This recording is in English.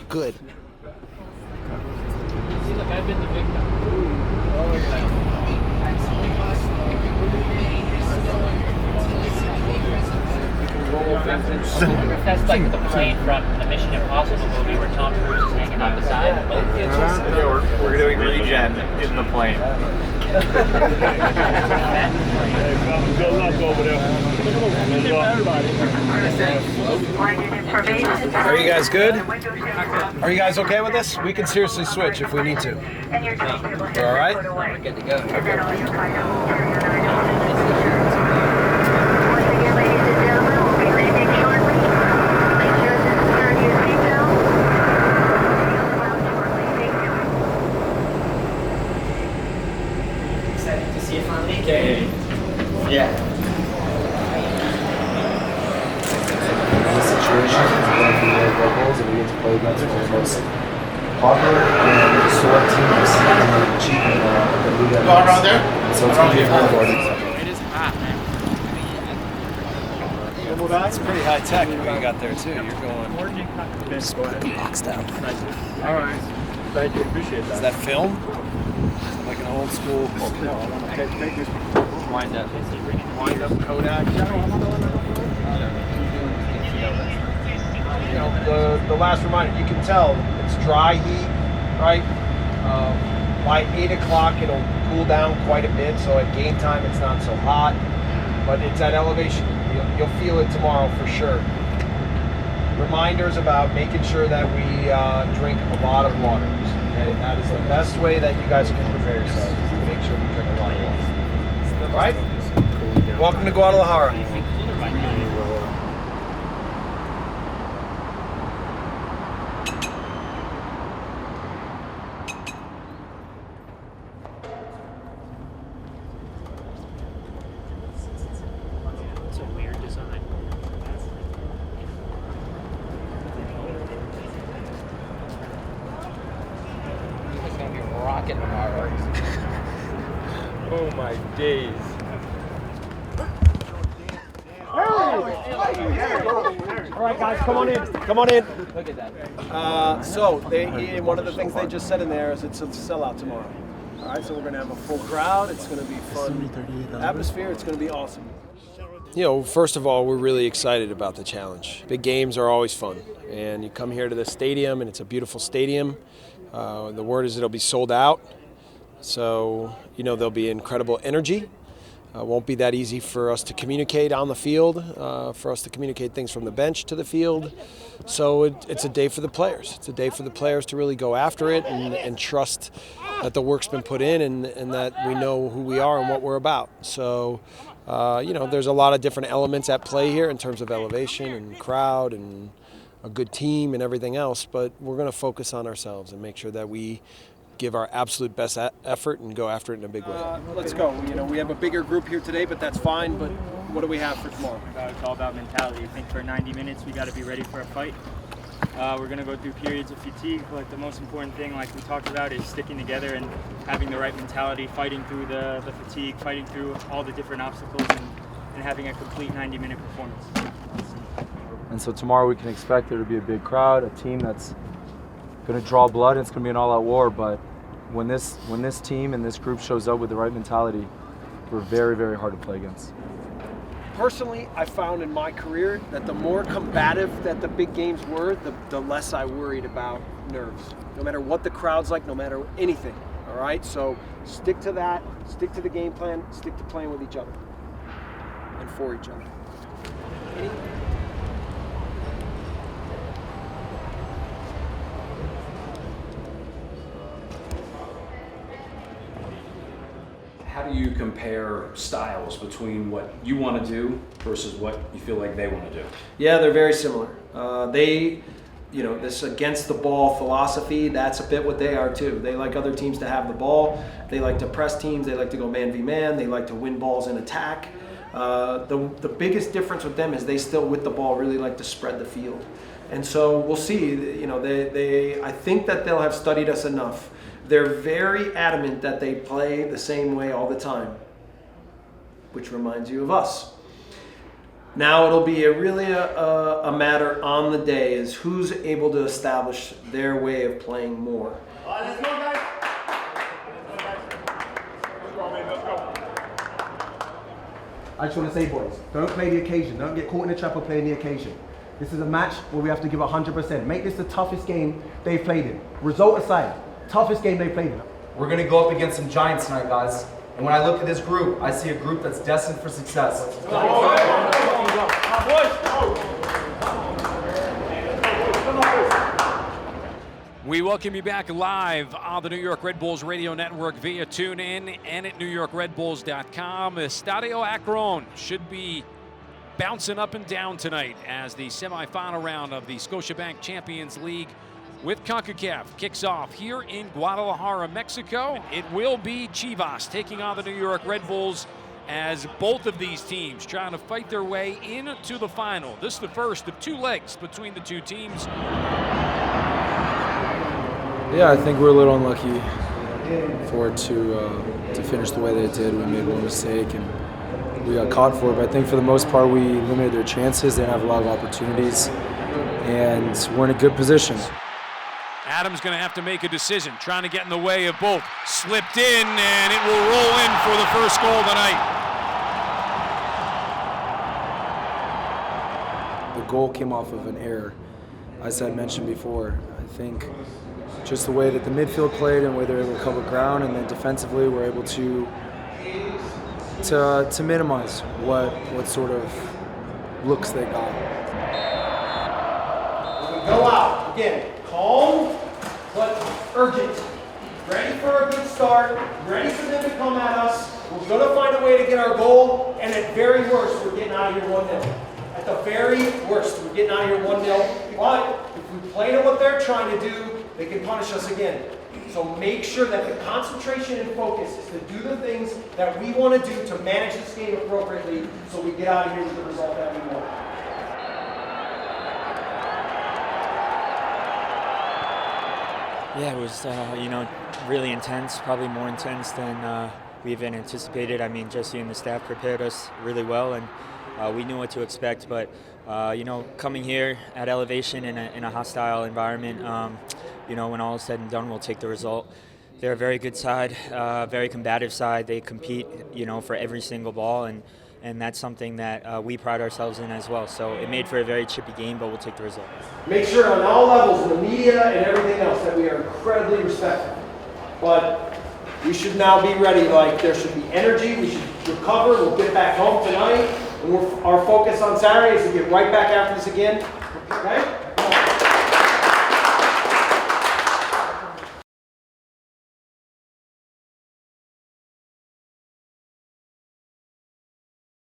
Good. See, look, I've been the victim. That's like the plane from the Mission Impossible movie where Tom Cruise is hanging on the side. We're doing regen in the plane. Good luck over there. Are you guys good? Are you guys okay with this? We can seriously switch if we need to. You all right? We're good to go. Excited to see it finally. Yeah. The situation is going to be very vocals and we get to play against one of the most popular and historic teams in the cheap and the league. Going around there? So it's going to be a very important. It is hot, man. It's pretty high tech what you got there too. You're going boxed out. All right. Thank you. Appreciate that. Is that film? Like an old school Take this. Wind up. Wind up Kodak. you know, the last reminder, you can tell it's dry heat, right? By 8 o'clock, it'll cool down quite a bit, so at game time, it's not so hot, but it's at elevation. You'll feel it tomorrow for sure. Reminders about making sure that we drink a lot of water. Okay? That is the best way that you guys can prepare yourselves, is to make sure you drink a lot of water. All right? Welcome to Guadalajara. It's a weird design. It's gonna be rocking tomorrow. Oh my days. All right, guys, come on in. Come on in. Look at that. One of the things they just said in there is it's a sellout tomorrow. All right, so we're going to have a full crowd. It's going to be fun atmosphere. It's going to be awesome. You know, first of all, we're really excited about the challenge. Big games are always fun. And you come here to the stadium, and it's a beautiful stadium. The word is it'll be sold out. So, you know, there'll be incredible energy. Won't be that easy for us to communicate on the field, for us to communicate things from the bench to the field. So it's a day for the players. It's a day for the players to really go after it and trust that the work's been put in and that we know who we are and what we're about. So, you know, there's a lot of different elements at play here in terms of elevation and crowd and a good team and everything else, but we're going to focus on ourselves and make sure that we give our absolute best effort and go after it in a big way. Let's go. You know, we have a bigger group here today, but that's fine. But what do we have for tomorrow? It's all about mentality. I think for 90 minutes, we got to be ready for a fight. We're going to go through periods of fatigue, but the most important thing, like we talked about, is sticking together and having the right mentality, fighting through the fatigue, fighting through all the different obstacles, and having a complete 90-minute performance. And so tomorrow we can expect there to be a big crowd, a team that's going to draw blood, and it's going to be an all-out war. But when this team and this group shows up with the right mentality, we're very, very hard to play against. Personally, I found in my career that the more combative that the big games were, the less I worried about nerves. No matter what the crowd's like, no matter anything. All right, so stick to that, stick to the game plan, stick to playing with each other and for each other. How do you compare styles between what you want to do versus what you feel like they want to do? Yeah, they're very similar. You know, this against the ball philosophy, that's a bit what they are too. They like other teams to have the ball. They like to press teams. They like to go man v man. They like to win balls in attack. The biggest difference with them is they still, with the ball, really like to spread the field. And so we'll see. You know, I think that they'll have studied us enough. They're very adamant that they play the same way all the time, which reminds you of us. Now it'll be really a matter on the day is who's able to establish their way of playing more. All right, let's go, guys. I just want to say, boys, don't play the occasion. Don't get caught in the trap of playing the occasion. This is a match where we have to give 100%. Make this the toughest game they've played in. Result aside, toughest game they've played in. We're going to go up against some giants tonight, guys. And when I look at this group, I see a group that's destined for success. We welcome you back live on the New York Red Bulls Radio Network via TuneIn and at NewYorkRedBulls.com. Estadio Akron should be bouncing up and down tonight as the semifinal round of the Scotiabank Champions League with CONCACAF kicks off here in Guadalajara, Mexico. It will be Chivas taking on the New York Red Bulls as both of these teams trying to fight their way into the final. This is the first of two legs between the two teams. Yeah, I think we're a little unlucky for it to finish the way they did. We made one mistake and we got caught for it. But I think for the most part, we limited their chances. They didn't have a lot of opportunities, and we're in a good position. Adam's going to have to make a decision, trying to get in the way of both. Slipped in, and it will roll in for the first goal tonight. The goal came off of an error. As I mentioned before, I think just the way that the midfield played and where they were able to cover ground, and then defensively we're able to minimize what sort of looks they got. When we go out, again, calm but urgent. Ready for a good start, ready for them to come at us. We're going to find a way to get our goal, and at very worst, we're getting out of here 1-0. At the very worst, we're getting out of here 1-0. But if we play to what they're trying to do, they can punish us again. So make sure that the concentration and focus is to do the things that we want to do to manage this game appropriately so we get out of here with the result that we want. Yeah, it was, really intense, probably more intense than we even anticipated. I mean, Jesse and the staff prepared us really well, and we knew what to expect. But, coming here at elevation in a hostile environment, when all is said and done, we'll take the result. They're a very good side, very combative side. They compete, for every single ball, and that's something that we pride ourselves in as well. So it made for a very chippy game, but we'll take the result. Make sure on all levels, the media and everything else, that we are incredibly respectful. But we should now be ready, like there should be energy, we should recover, we'll get back home tonight. And our focus on Saturday is to get right back after this again, okay?